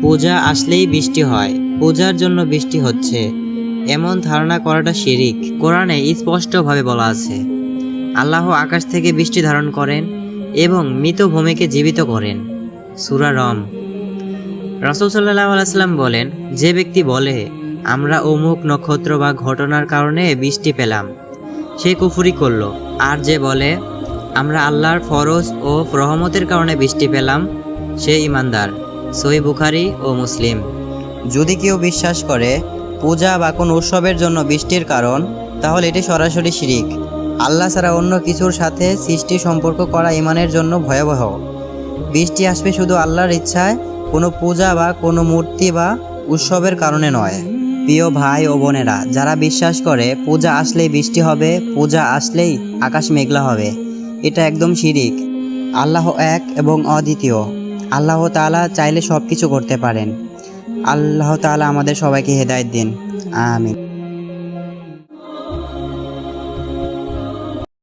পূজা আসলেই বৃষ্টি হয়, পূজার জন্য বৃষ্টি হচ্ছে, এমন ধারণা করাটা শিরিক। কোরআনে স্পষ্টভাবে বলা আছে, আল্লাহ আকাশ থেকে বৃষ্টি ধারণ করেন এবং মৃত ভূমিকে জীবিত করেন। সূরা রম। রাসূল সাল্লাল্লাহু আলাইহি ওয়াসাল্লাম বলেন, যে ব্যক্তি বলে আমরা অমুক নক্ষত্র বা ঘটনার কারণে বৃষ্টি পেলাম, সে কুফরি করল। আর যে বলে আমরা আল্লাহর ফরজ ও রহমতের কারণে বৃষ্টি পেলাম, সে ঈমানদার। সহিহ বুখারী ও মুসলিম। যদি কেউ বিশ্বাস করে পূজা বা কোনো উৎসবের জন্য বৃষ্টির কারণ, তাহলে এটি সরাসরি শিরিক। আল্লাহ ছাড়া অন্য কিছুর সাথে সৃষ্টি সম্পর্ক করা ঈমানের জন্য ভয়াবহ। বৃষ্টি আসবে শুধু আল্লাহর ইচ্ছায়, কোনো পূজা বা কোনো মূর্তি বা উৎসবের কারণে নয়। প্রিয় ভাই ও বোনেরা, যারা বিশ্বাস করে পূজা আসলেই বৃষ্টি হবে, পূজা আসলেই আকাশ মেঘলা হবে, এটা একদম শিরিক। আল্লাহ এক এবং অদ্বিতীয়। আল্লাহ তাআলা চাইলে সব কিছু করতে পারেন। আল্লাহ তাআলা আমাদের সবাইকে হেদায়েত দিন। আমিন।